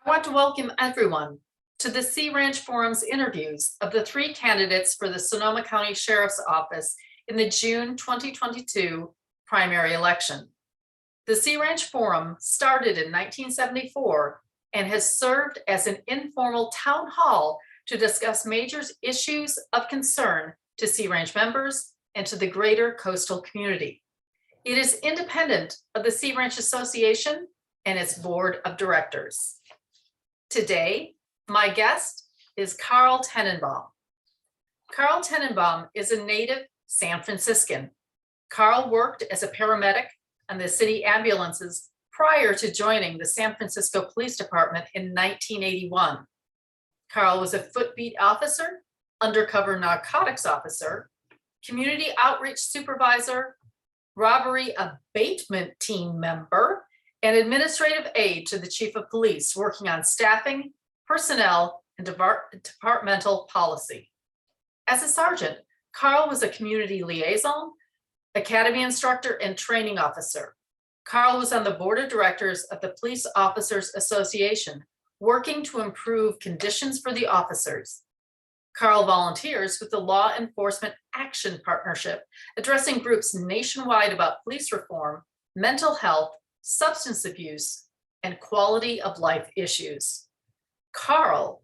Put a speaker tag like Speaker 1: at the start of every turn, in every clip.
Speaker 1: I want to welcome everyone to the Sea Ranch Forum's interviews of the three candidates for the Sonoma County Sheriff's Office in the June 2022 primary election. The Sea Ranch Forum started in 1974 and has served as an informal town hall to discuss major issues of concern to Sea Ranch members and to the greater coastal community. It is independent of the Sea Ranch Association and its board of directors. Today, my guest is Carl Tennenbaum. Carl Tennenbaum is a native San Franciscan. Carl worked as a paramedic on the city ambulances prior to joining the San Francisco Police Department in 1981. Carl was a footbeat officer, undercover narcotics officer, community outreach supervisor, robbery abatement team member, and administrative aide to the chief of police, working on staffing, personnel, and departmental policy. As a sergeant, Carl was a community liaison, academy instructor, and training officer. Carl was on the board of directors of the Police Officers Association, working to improve conditions for the officers. Carl volunteers with the Law Enforcement Action Partnership, addressing groups nationwide about police reform, mental health, substance abuse, and quality of life issues. Carl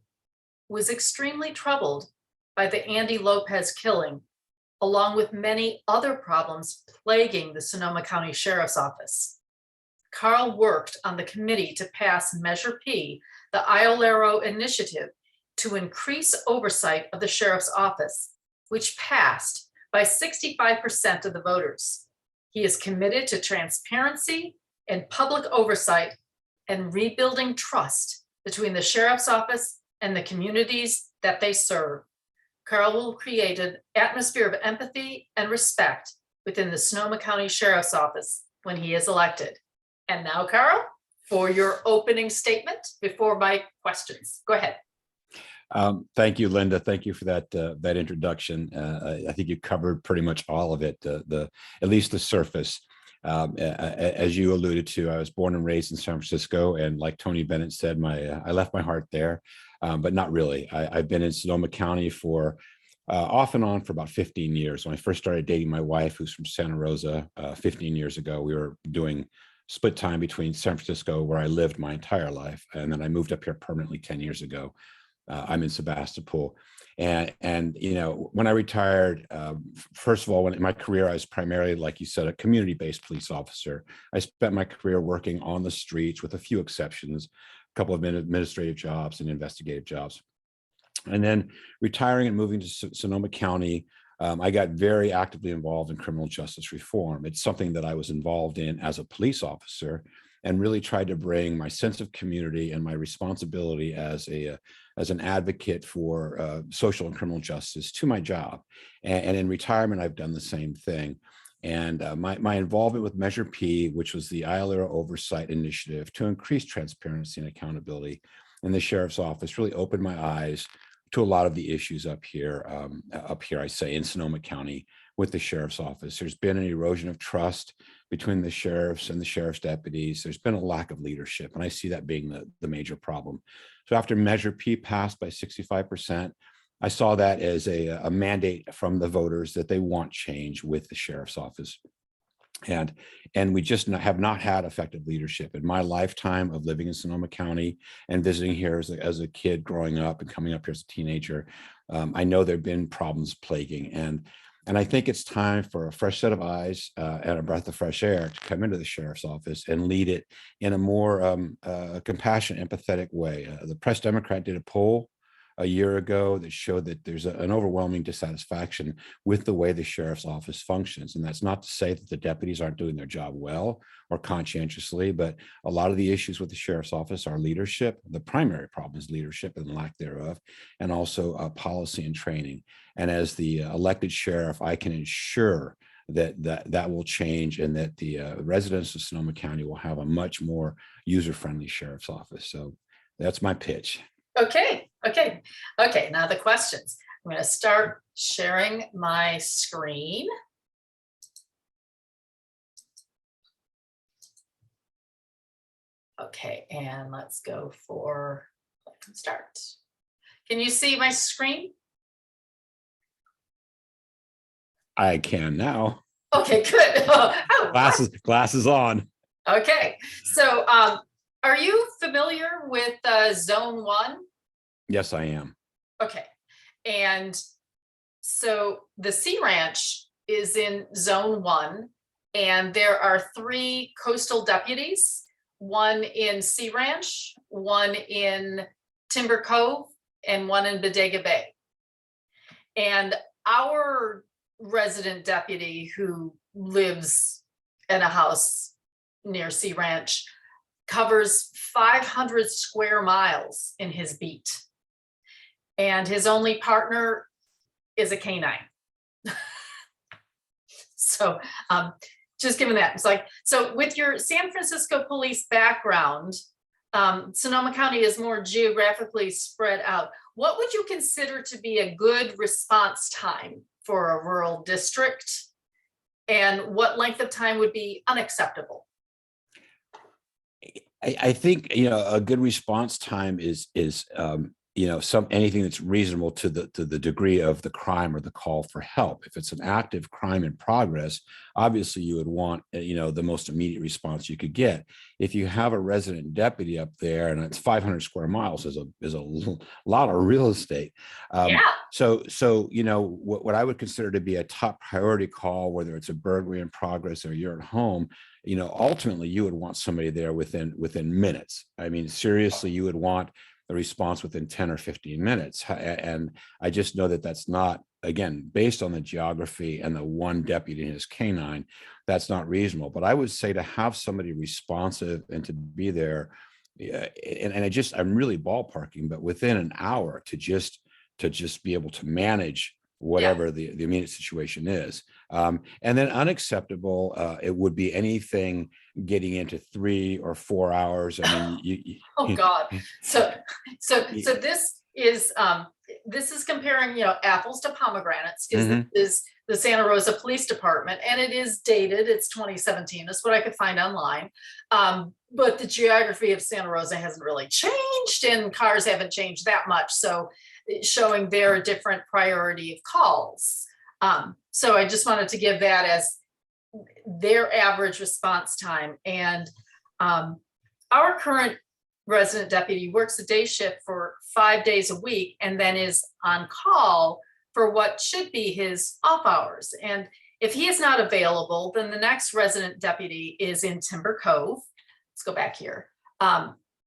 Speaker 1: was extremely troubled by the Andy Lopez killing, along with many other problems plaguing the Sonoma County Sheriff's Office. Carl worked on the committee to pass Measure P, the Iolero initiative, to increase oversight of the Sheriff's Office, which passed by 65% of the voters. He is committed to transparency and public oversight and rebuilding trust between the Sheriff's Office and the communities that they serve. Carl will create an atmosphere of empathy and respect within the Sonoma County Sheriff's Office when he is elected. And now, Carl, for your opening statement before my questions. Go ahead.
Speaker 2: Thank you, Linda. Thank you for that introduction. I think you covered pretty much all of it, at least the surface. As you alluded to, I was born and raised in San Francisco, and like Tony Bennett said, I left my heart there, but not really. I've been in Sonoma County for off and on for about 15 years. When I first started dating my wife, who's from Santa Rosa, 15 years ago, we were doing split time between San Francisco, where I lived my entire life, and then I moved up here permanently 10 years ago. I'm in Sebastopol. And you know, when I retired, first of all, in my career, I was primarily, like you said, a community-based police officer. I spent my career working on the streets with a few exceptions, a couple of administrative jobs and investigative jobs. And then retiring and moving to Sonoma County, I got very actively involved in criminal justice reform. It's something that I was involved in as a police officer, and really tried to bring my sense of community and my responsibility as an advocate for social and criminal justice to my job. And in retirement, I've done the same thing. And my involvement with Measure P, which was the Iolero Oversight Initiative to increase transparency and accountability in the Sheriff's Office, really opened my eyes to a lot of the issues up here, I say, in Sonoma County with the Sheriff's Office. There's been an erosion of trust between the sheriffs and the sheriff's deputies. There's been a lack of leadership, and I see that being the major problem. So after Measure P passed by 65%, I saw that as a mandate from the voters that they want change with the Sheriff's Office. And we just have not had effective leadership. In my lifetime of living in Sonoma County and visiting here as a kid growing up and coming up here as a teenager, I know there have been problems plaguing. And I think it's time for a fresh set of eyes and a breath of fresh air to come into the Sheriff's Office and lead it in a more compassionate, empathetic way. The Press Democrat did a poll a year ago that showed that there's an overwhelming dissatisfaction with the way the Sheriff's Office functions. And that's not to say that the deputies aren't doing their job well or conscientiously, but a lot of the issues with the Sheriff's Office are leadership. The primary problem is leadership and lack thereof, and also policy and training. And as the elected sheriff, I can ensure that will change, and that the residents of Sonoma County will have a much more user-friendly Sheriff's Office. So that's my pitch.
Speaker 1: Okay. Now the questions. I'm going to start sharing my screen. Okay, and let's go for, start. Can you see my screen?
Speaker 2: I can now.
Speaker 1: Okay, good. Oh,
Speaker 2: Glasses on.
Speaker 1: okay. So, are you familiar with Zone 1?
Speaker 2: Yes, I am.
Speaker 1: Okay. And so the Sea Ranch is in Zone 1, and there are 3 coastal deputies, one in Sea Ranch, one in Timber Cove, and one in Bodega Bay. And our resident deputy who lives in a house near Sea Ranch covers 500 square miles in his beat. And his only partner is a canine. So just given that, it's like, so with your San Francisco police background, Sonoma County is more geographically spread out. What would you consider to be a good response time for a rural district? And what length of time would be unacceptable?
Speaker 2: I think, a good response time is anything that's reasonable to the degree of the crime or the call for help. If it's an active crime in progress, obviously you would want the most immediate response you could get. If you have a resident deputy up there and it's 500 square miles is a lot of real estate.
Speaker 1: Yeah.
Speaker 2: So what I would consider to be a top priority call, whether it's a burglary in progress or you're at home, ultimately you would want somebody there within minutes. I mean, seriously, you would want the response within 10 or 15 minutes. And I just know that that's not, again, based on the geography and the one deputy and his canine, that's not reasonable. But I would say to have somebody responsive and to be there, I'm really ballparking, but within an hour to just be able to manage whatever the immediate situation is. And then unacceptable, it would be anything getting into 3 or 4 hours. I mean,
Speaker 1: oh God. So this is comparing, apples to pomegranates, because this is the Santa Rosa Police Department, and it is dated, it's 2017. That's what I could find online. But the geography of Santa Rosa hasn't really changed, and cars haven't changed that much. So showing their different priority of calls. So I just wanted to give that as their average response time. And our current resident deputy works a day shift for 5 days a week and then is on call for what should be his off hours. And if he is not available, then the next resident deputy is in Timber Cove. Let's go back here,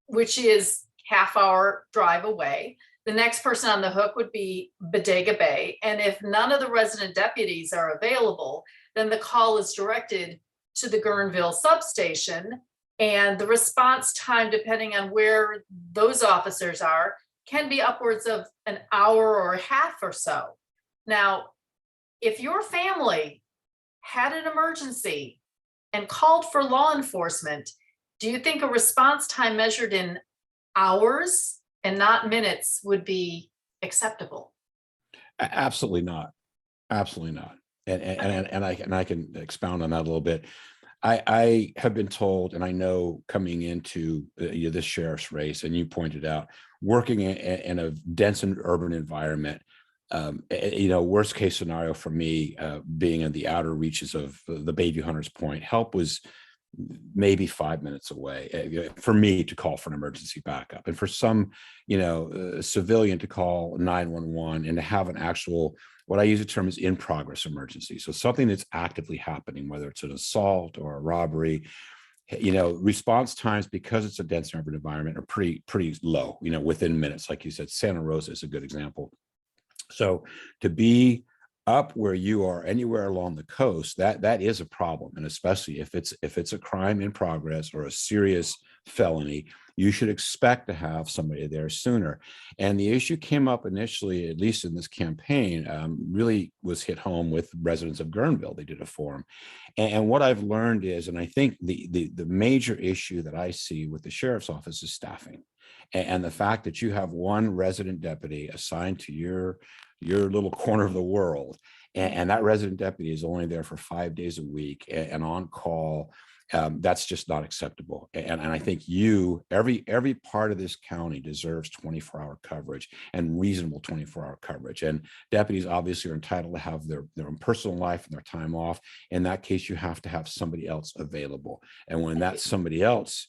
Speaker 1: which is half-hour drive away. The next person on the hook would be Bodega Bay. And if none of the resident deputies are available, then the call is directed to the Guerneville substation. And the response time, depending on where those officers are, can be upwards of an hour or a half or so. Now, if your family had an emergency and called for law enforcement, do you think a response time measured in hours and not minutes would be acceptable?
Speaker 2: Absolutely not. Absolutely not. And I can expound on that a little bit. I have been told, and I know coming into this sheriff's race, and you pointed out, working in a dense and urban environment, worst case scenario for me, being in the outer reaches of the Bayview Hunters Point, help was maybe 5 minutes away for me to call for an emergency backup, and for some civilian to call 911 and to have an actual, what I use the term is in progress emergency. So something that's actively happening, whether it's an assault or a robbery, response times, because it's a dense urban environment, are pretty low, within minutes. Like you said, Santa Rosa is a good example. So to be up where you are anywhere along the coast, that is a problem. And especially if it's a crime in progress or a serious felony, you should expect to have somebody there sooner. And the issue came up initially, at least in this campaign, really was hit home with residents of Guerneville. They did a forum. And what I've learned is, and I think the major issue that I see with the sheriff's office is staffing. And the fact that you have one resident deputy assigned to your little corner of the world, and that resident deputy is only there for 5 days a week and on call. That's just not acceptable. And I think every part of this county deserves 24-hour coverage and reasonable 24-hour coverage. And deputies obviously are entitled to have their own personal life and their time off. In that case, you have to have somebody else available. And when that somebody else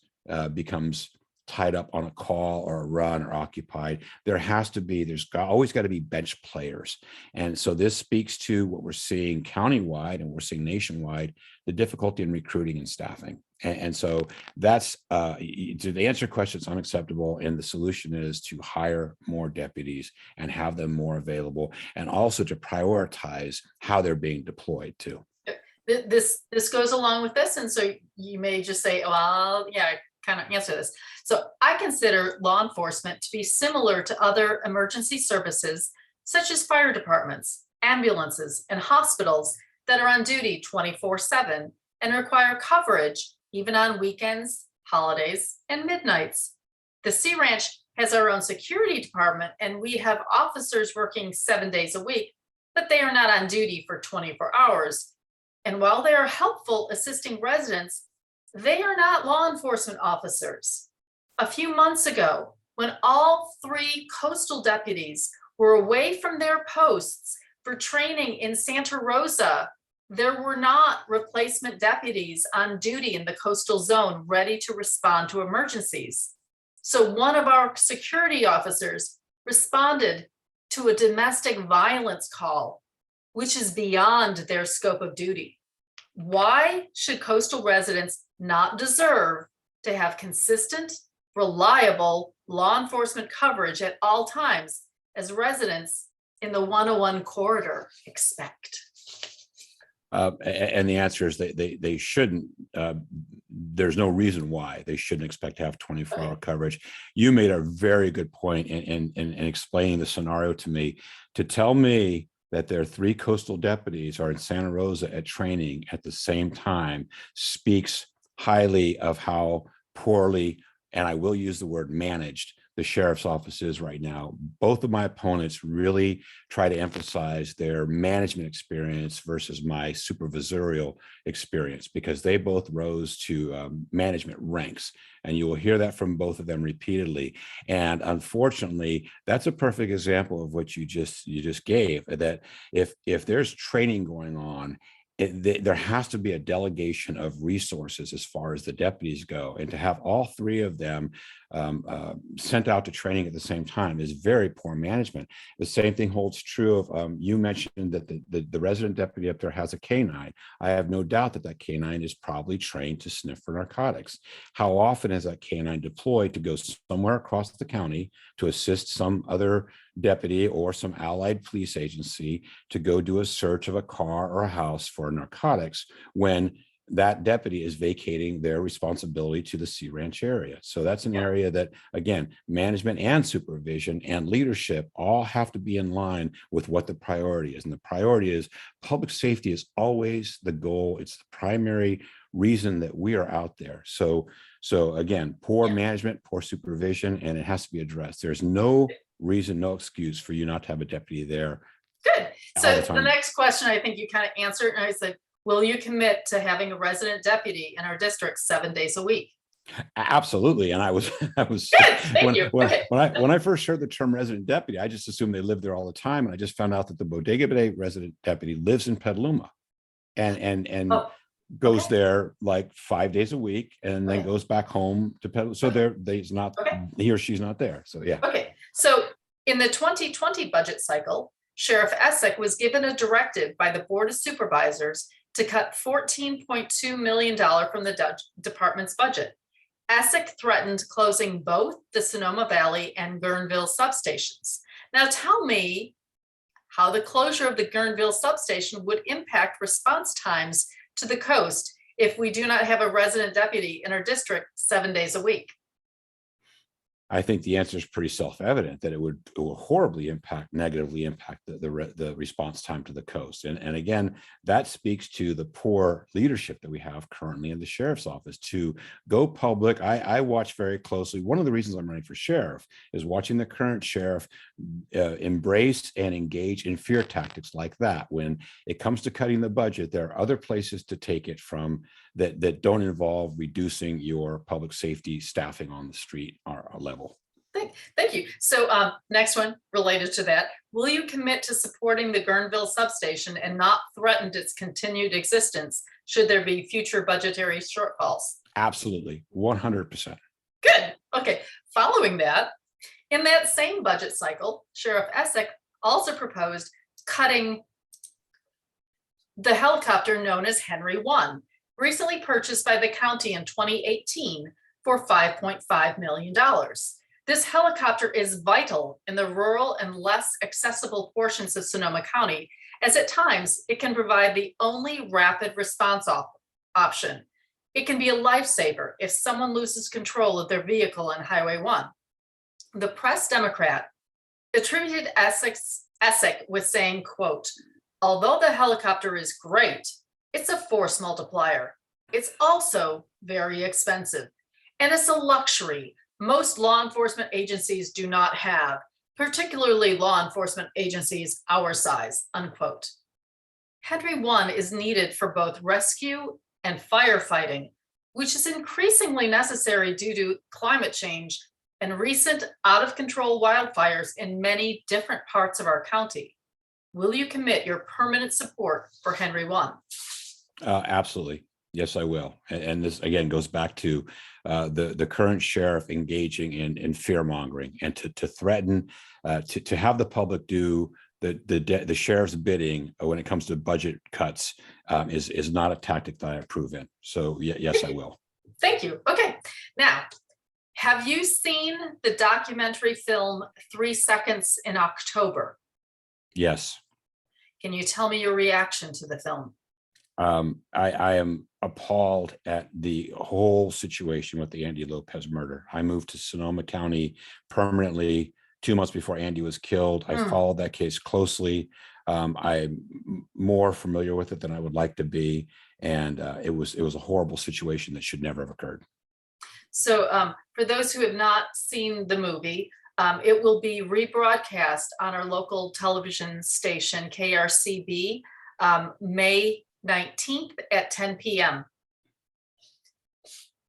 Speaker 2: becomes tied up on a call or a run or occupied, there's always got to be bench players. And so this speaks to what we're seeing countywide and we're seeing nationwide, the difficulty in recruiting and staffing. And so that's to answer your question, it's unacceptable. And the solution is to hire more deputies and have them more available, and also to prioritize how they're being deployed too.
Speaker 1: This goes along with this. And so you may just say, well, yeah, I kind of answer this. So I consider law enforcement to be similar to other emergency services, such as fire departments, ambulances, and hospitals that are on duty 24/7 and require coverage even on weekends, holidays, and midnights. The Sea Ranch has our own security department, and we have officers working 7 days a week, but they are not on duty for 24 hours. And while they are helpful assisting residents, they are not law enforcement officers. A few months ago, when all 3 coastal deputies were away from their posts for training in Santa Rosa, there were not replacement deputies on duty in the coastal zone ready to respond to emergencies. So one of our security officers responded to a domestic violence call, which is beyond their scope of duty. Why should coastal residents not deserve to have consistent, reliable law enforcement coverage at all times, as residents in the 101 corridor expect?
Speaker 2: And the answer is they shouldn't. There's no reason why they shouldn't expect to have 24-hour coverage. You made a very good point in explaining the scenario to me. To tell me that their 3 coastal deputies are in Santa Rosa at training at the same time speaks highly of how poorly, and I will use the word managed, the sheriff's office is right now. Both of my opponents really try to emphasize their management experience versus my supervisorial experience, because they both rose to management ranks. And you will hear that from both of them repeatedly. And unfortunately, that's a perfect example of what you just gave, that if there's training going on, there has to be a delegation of resources as far as the deputies go, and to have all 3 of them sent out to training at the same time is very poor management. The same thing holds true of, you mentioned that the resident deputy up there has a canine. I have no doubt that canine is probably trained to sniff for narcotics. How often is that canine deployed to go somewhere across the county to assist some other deputy or some allied police agency to go do a search of a car or a house for narcotics, when that deputy is vacating their responsibility to the Sea Ranch area? So that's an area that, again, management and supervision and leadership all have to be in line with what the priority is. And the priority is public safety is always the goal. It's the primary reason that we are out there. So again, poor management, poor supervision, and it has to be addressed. There's no reason, no excuse for you not to have a deputy there.
Speaker 1: Good. So the next question, I think you kind of answered, and I said, will you commit to having a resident deputy in our district 7 days a week?
Speaker 2: Absolutely. And I was
Speaker 1: Good. Thank you.
Speaker 2: When I first heard the term resident deputy, I just assumed they lived there all the time. And I just found out that the Bodega Bay resident deputy lives in Petaluma and goes there like 5 days a week, and then goes back home to Petaluma. So he or she's not there. So yeah. Okay.
Speaker 1: So in the 2020 budget cycle, Sheriff Essick was given a directive by the Board of Supervisors to cut $14.2 million from the department's budget. Essick threatened closing both the Sonoma Valley and Guerneville substations. Now tell me how the closure of the Guerneville substation would impact response times to the coast if we do not have a resident deputy in our district 7 days a week.
Speaker 2: I think the answer is pretty self-evident that it will horribly negatively impact the response time to the coast. And again, that speaks to the poor leadership that we have currently in the sheriff's office to go public. I watch very closely. One of the reasons I'm running for sheriff is watching the current sheriff embrace and engage in fear tactics like that. When it comes to cutting the budget, there are other places to take it from that don't involve reducing your public safety staffing on the street or level.
Speaker 1: Thank you. So next one related to that. Will you commit to supporting the Guerneville substation and not threaten its continued existence should there be future budgetary shortfalls?
Speaker 2: Absolutely, 100%.
Speaker 1: Good. Okay. Following that, in that same budget cycle, Sheriff Essick also proposed cutting the helicopter known as Henry 1, recently purchased by the county in 2018 for $5.5 million. This helicopter is vital in the rural and less accessible portions of Sonoma County, as at times it can provide the only rapid response option. It can be a lifesaver if someone loses control of their vehicle on Highway 1. The Press Democrat attributed Essick with saying, quote, "Although the helicopter is great, it's a force multiplier. It's also very expensive, and it's a luxury most law enforcement agencies do not have, particularly law enforcement agencies our size," unquote. Henry 1 is needed for both rescue and firefighting, which is increasingly necessary due to climate change and recent out-of-control wildfires in many different parts of our county. Will you commit your permanent support for Henry 1?
Speaker 2: Absolutely. Yes, I will. And this again goes back to the current sheriff engaging in fear mongering and to threaten to have the public do the sheriff's bidding when it comes to budget cuts is not a tactic that I approve in. So yes, I will.
Speaker 1: Thank you. Okay. Now, have you seen the documentary film 3 Seconds in October?
Speaker 2: Yes.
Speaker 1: Can you tell me your reaction to the film?
Speaker 2: I am appalled at the whole situation with the Andy Lopez murder. I moved to Sonoma County permanently 2 months before Andy was killed. I followed that case closely. I'm more familiar with it than I would like to be, and it was a horrible situation that should never have occurred.
Speaker 1: So for those who have not seen the movie, it will be rebroadcast on our local television station, KRCB, May 19th at 10 p.m.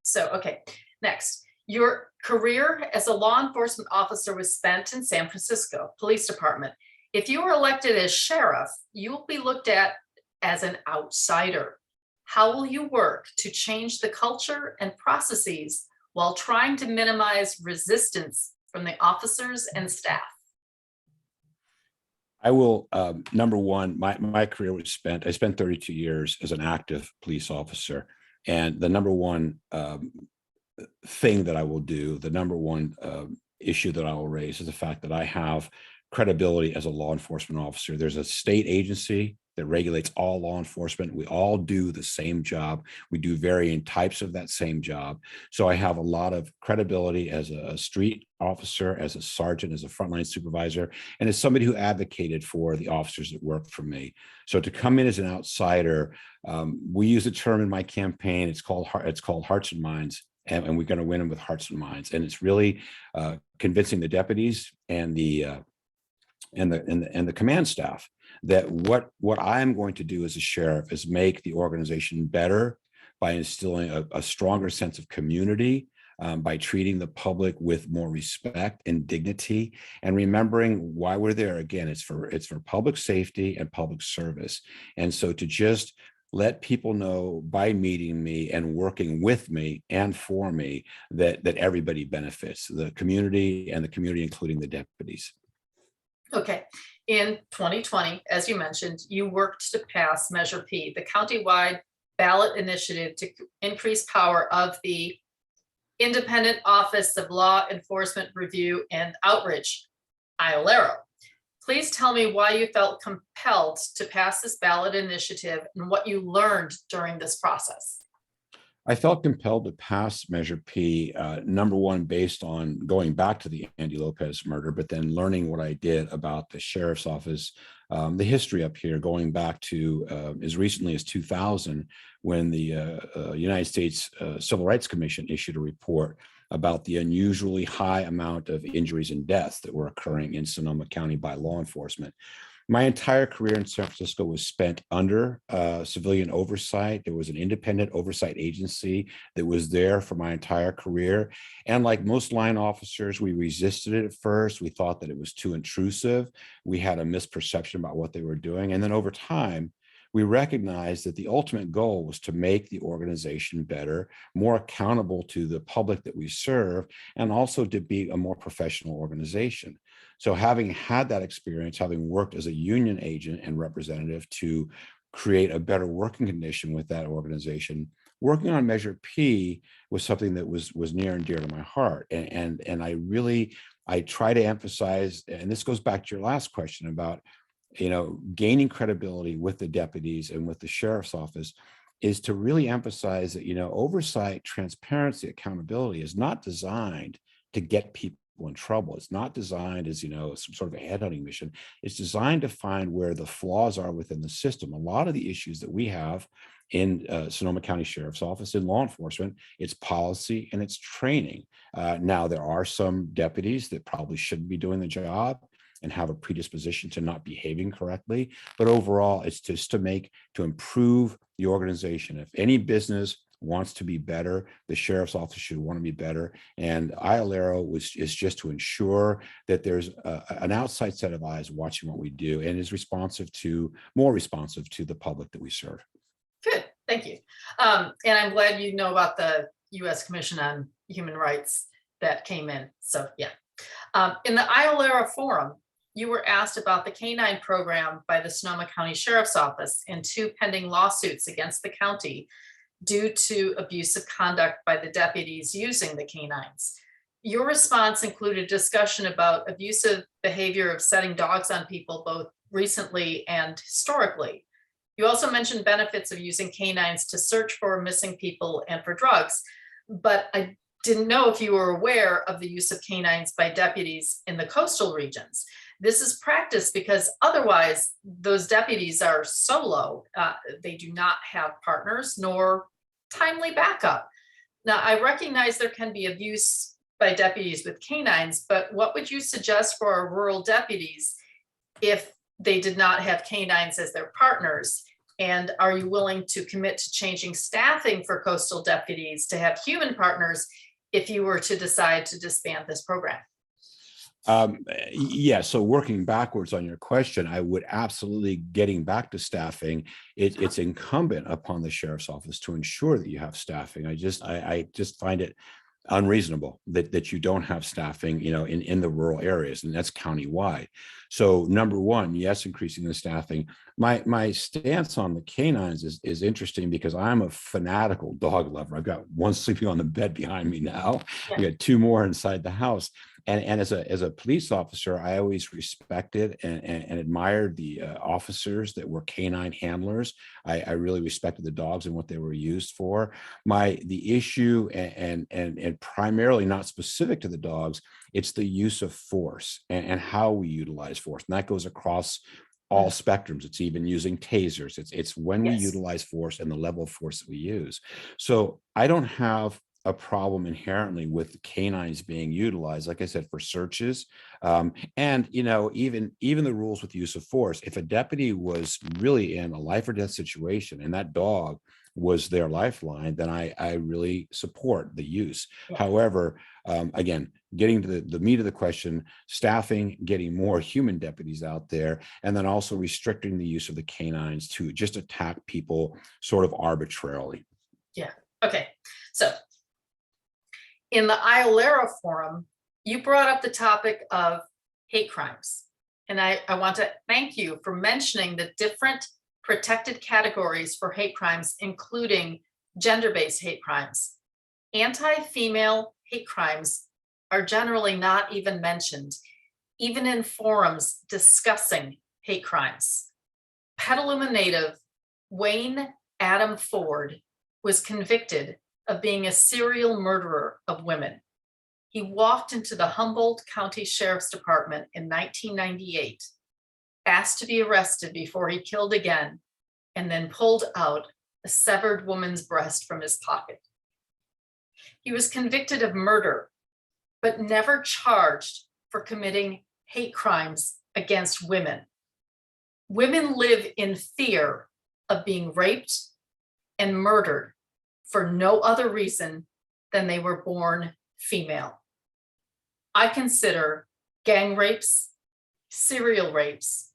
Speaker 1: So, okay, next. Your career as a law enforcement officer was spent in San Francisco Police Department. If you were elected as sheriff, you will be looked at as an outsider. How will you work to change the culture and processes while trying to minimize resistance from the officers and staff?
Speaker 2: I will, number one, my career was I spent 32 years as an active police officer. And the number one thing that I will do, the number one issue that I will raise is the fact that I have credibility as a law enforcement officer. There's a state agency that regulates all law enforcement. We all do the same job. We do varying types of that same job. So I have a lot of credibility as a street officer, as a sergeant, as a frontline supervisor, and as somebody who advocated for the officers that work for me. So to come in as an outsider, we use a term in my campaign. It's called hearts and minds. And we're going to win them with hearts and minds. And it's really convincing the deputies and the command staff that what I'm going to do as a sheriff is make the organization better by instilling a stronger sense of community, by treating the public with more respect and dignity, and remembering why we're there. Again, it's for public safety and public service. And so to just let people know by meeting me and working with me and for me that everybody benefits, the community including the deputies.
Speaker 1: Okay. In 2020, as you mentioned, you worked to pass Measure P, the countywide ballot initiative to increase power of the Independent Office of Law Enforcement Review and Outreach, IOLARO. Please tell me why you felt compelled to pass this ballot initiative and what you learned during this process.
Speaker 2: I felt compelled to pass Measure P, number one, based on going back to the Andy Lopez murder, but then learning what I did about the sheriff's office, the history up here, going back to as recently as 2000, when the United States Civil Rights Commission issued a report about the unusually high amount of injuries and deaths that were occurring in Sonoma County by law enforcement. My entire career in San Francisco was spent under civilian oversight. There was an independent oversight agency that was there for my entire career. And like most line officers, we resisted it at first. We thought that it was too intrusive. We had a misperception about what they were doing. And then over time, we recognized that the ultimate goal was to make the organization better, more accountable to the public that we serve, and also to be a more professional organization. So having had that experience, having worked as a union agent and representative to create a better working condition with that organization, working on Measure P was something that was near and dear to my heart. And I try to emphasize, and this goes back to your last question about, gaining credibility with the deputies and with the sheriff's office, is to really emphasize that, oversight, transparency, accountability is not designed to get people in trouble. It's not designed as, some sort of a headhunting mission. It's designed to find where the flaws are within the system. A lot of the issues that we have in Sonoma County Sheriff's Office in law enforcement, it's policy and it's training. Now, there are some deputies that probably shouldn't be doing the job and have a predisposition to not behaving correctly. But overall, it's just to improve the organization. If any business wants to be better, the sheriff's office should want to be better. And ILARO is just to ensure that there's an outside set of eyes watching what we do and is more responsive to the public that we serve.
Speaker 1: Good, thank you. And I'm glad you know about the U.S. Commission on Human Rights that came in. So yeah. In the ILARO forum, you were asked about the canine program by the Sonoma County Sheriff's Office and 2 pending lawsuits against the county due to abusive conduct by the deputies using the canines. Your response included discussion about abusive behavior of setting dogs on people, both recently and historically. You also mentioned benefits of using canines to search for missing people and for drugs, but I didn't know if you were aware of the use of canines by deputies in the coastal regions. This is practice because otherwise those deputies are solo. They do not have partners nor timely backup. Now, I recognize there can be abuse by deputies with canines, but what would you suggest for our rural deputies if they did not have canines as their partners? And are you willing to commit to changing staffing for coastal deputies to have human partners if you were to decide to disband this program?
Speaker 2: Yeah, so working backwards on your question, I would absolutely, getting back to staffing, it's incumbent upon the sheriff's office to ensure that you have staffing. I just find it unreasonable that you don't have staffing, in the rural areas, and that's countywide. So number one, yes, increasing the staffing. My stance on the canines is interesting because I'm a fanatical dog lover. I've got one sleeping on the bed behind me now.
Speaker 1: Yeah.
Speaker 2: We got 2 more inside the house. And as a police officer, I always respected and admired the officers that were canine handlers. I really respected the dogs and what they were used for. The issue, and primarily not specific to the dogs, it's the use of force and how we utilize force. And that goes across all spectrums. It's even using tasers. It's when we utilize force and the level of force that we use. So I don't have a problem inherently with canines being utilized, like I said, for searches. And, even the rules with use of force, if a deputy was really in a life or death situation and that dog was their lifeline, then I really support the use.
Speaker 1: Yeah.
Speaker 2: However, again, getting to the meat of the question, staffing, getting more human deputies out there, and then also restricting the use of the canines to just attack people sort of arbitrarily.
Speaker 1: Yeah, okay. So in the ILARO forum, you brought up the topic of hate crimes. And I want to thank you for mentioning the different protected categories for hate crimes, including gender-based hate crimes. Anti-female hate crimes are generally not even mentioned, even in forums discussing hate crimes. Petaluma native Wayne Adam Ford was convicted of being a serial murderer of women. He walked into the Humboldt County Sheriff's Department in 1998, asked to be arrested before he killed again, and then pulled out a severed woman's breast from his pocket. He was convicted of murder, but never charged for committing hate crimes against women. Women live in fear of being raped and murdered for no other reason than they were born female. I consider gang rapes, serial rapes,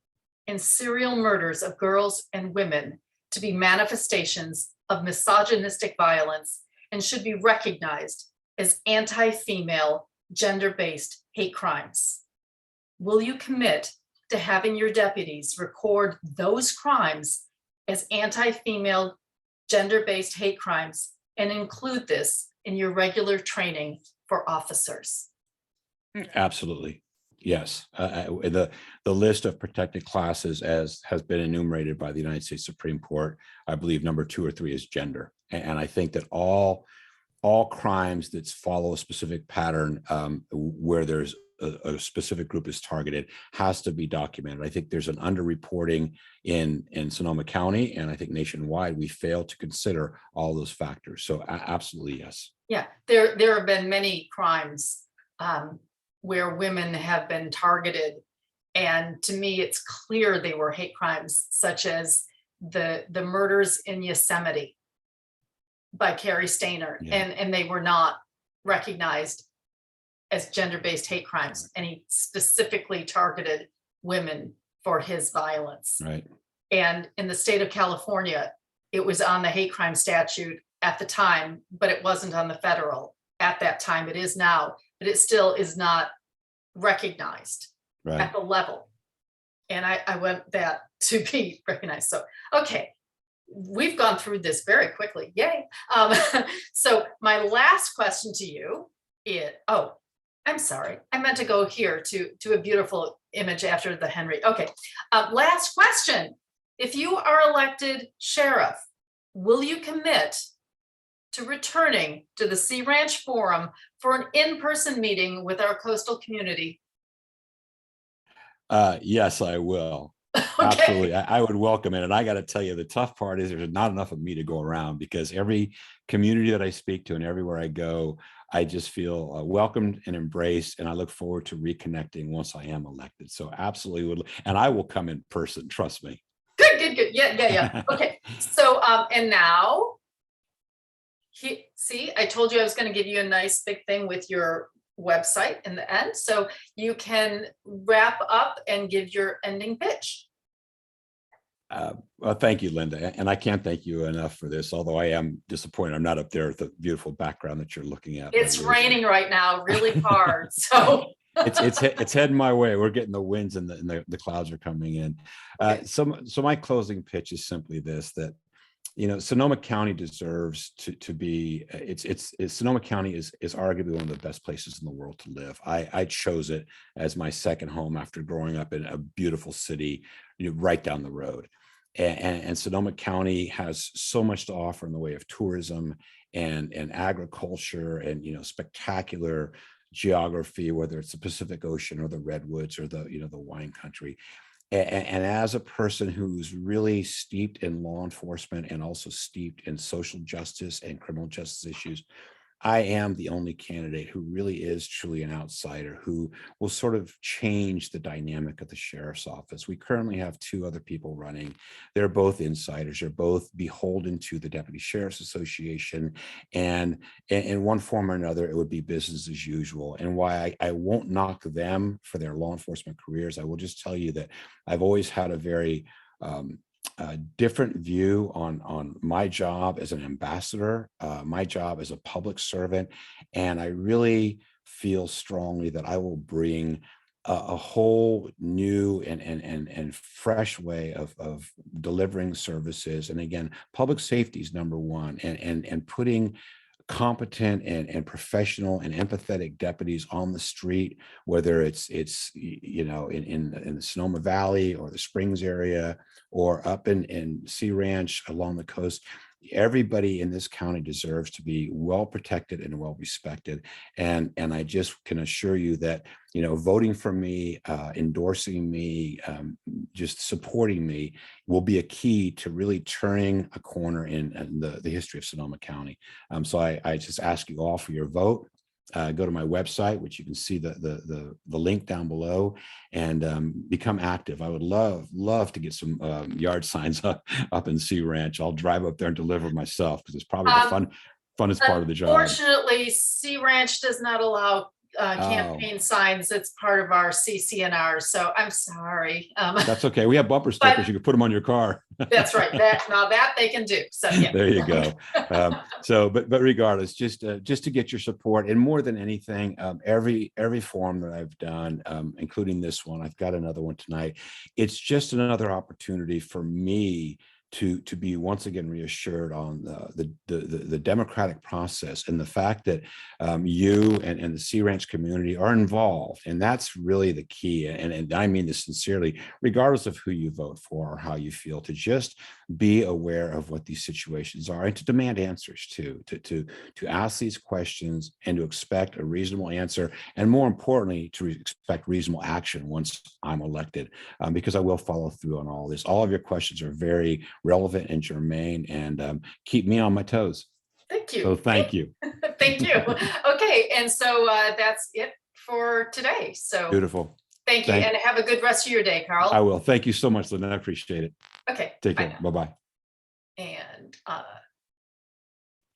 Speaker 1: and serial murders of girls and women to be manifestations of misogynistic violence and should be recognized as anti-female, gender-based hate crimes. Will you commit to having your deputies record those crimes as anti-female, gender-based hate crimes and include this in your regular training for officers?
Speaker 2: Absolutely. Yes. The list of protected classes, as has been enumerated by the United States Supreme Court, I believe number 2 or 3 is gender. And I think that all crimes that follow a specific pattern where there's a specific group is targeted has to be documented. I think there's an underreporting in Sonoma County, and I think nationwide we fail to consider all those factors. So absolutely, yes.
Speaker 1: Yeah, there have been many crimes where women have been targeted, and to me, it's clear they were hate crimes, such as the murders in Yosemite by Carrie Stainer,
Speaker 2: Yeah.
Speaker 1: and they were not recognized as gender-based hate crimes, and he specifically targeted women for his violence.
Speaker 2: Right.
Speaker 1: And in the state of California, it was on the hate crime statute at the time, but it wasn't on the federal at that time. It is now, but it still is not recognized
Speaker 2: Right.
Speaker 1: at the level. And I want that to be recognized. So, okay, we've gone through this very quickly. Yay. So my last question to you is, oh, I'm sorry. I meant to go here to a beautiful image after the Henry. Okay. Last question. If you are elected sheriff, will you commit to returning to the Sea Ranch Forum for an in-person meeting with our coastal community?
Speaker 2: Yes, I will.
Speaker 1: Okay.
Speaker 2: Absolutely. I would welcome it. And I got to tell you, the tough part is there's not enough of me to go around, because every community that I speak to and everywhere I go, I just feel welcomed and embraced. And I look forward to reconnecting once I am elected. So absolutely would. And I will come in person. Trust me.
Speaker 1: Good. Yeah. Okay. So, and now, see, I told you I was going to give you a nice big thing with your website in the end, so you can wrap up and give your ending pitch.
Speaker 2: Well, thank you, Linda. And I can't thank you enough for this, although I am disappointed I'm not up there with the beautiful background that you're looking at.
Speaker 1: It's raining right now really hard. So
Speaker 2: it's heading my way. We're getting the winds and the clouds are coming in.
Speaker 1: Okay.
Speaker 2: So my closing pitch is simply this, that Sonoma County deserves to be. Sonoma County is arguably one of the best places in the world to live. I chose it as my second home after growing up in a beautiful city, right down the road. And Sonoma County has so much to offer in the way of tourism and agriculture and spectacular geography, whether it's the Pacific Ocean or the redwoods or the wine country. And as a person who's really steeped in law enforcement and also steeped in social justice and criminal justice issues, I am the only candidate who really is truly an outsider who will sort of change the dynamic of the sheriff's office. We currently have 2 other people running. They're both insiders. They're both beholden to the Deputy Sheriff's Association. And in one form or another, it would be business as usual. And why I won't knock them for their law enforcement careers, I will just tell you that I've always had a very different view on my job as an ambassador, my job as a public servant. And I really feel strongly that I will bring a whole new and fresh way of delivering services. And again, public safety is number one, and putting competent and professional and empathetic deputies on the street, whether it's in the Sonoma Valley or the Springs area or up in Sea Ranch along the coast. everybody in this county deserves to be well protected and well respected. And I just can assure you that, voting for me, endorsing me, just supporting me will be a key to really turning a corner in the history of Sonoma County. So I just ask you all for your vote. Go to my website, which you can see the link down below, and become active. I would love to get some yard signs up in Sea Ranch. I'll drive up there and deliver myself, because it's probably the funnest part of the job.
Speaker 1: Unfortunately, Sea Ranch does not allow campaign signs. It's part of our CCNR, so I'm sorry.
Speaker 2: That's okay. We have bumper stickers. You can put them on your car.
Speaker 1: That's right. That they can do. So yeah.
Speaker 2: There you go. But regardless, just to get your support, and more than anything, every forum that I've done, including this one, I've got another one tonight. It's just another opportunity for me to be once again reassured on the democratic process, and the fact that you and the Sea Ranch community are involved. And that's really the key. And I mean this sincerely, regardless of who you vote for or how you feel, to just be aware of what these situations are, and to demand answers to ask these questions, and to expect a reasonable answer, and more importantly, to expect reasonable action once I'm elected, because I will follow through on all this. All of your questions are very relevant and germane, and keep me on my toes.
Speaker 1: Thank you.
Speaker 2: So thank you.
Speaker 1: Thank you. Okay, and so that's it for today. So
Speaker 2: Beautiful.
Speaker 1: Thank you, and have a good rest of your day, Carl.
Speaker 2: I will. Thank you so much, Linda. I appreciate it.
Speaker 1: Okay.
Speaker 2: Take care. Bye-bye.
Speaker 1: And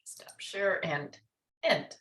Speaker 1: stop share and end.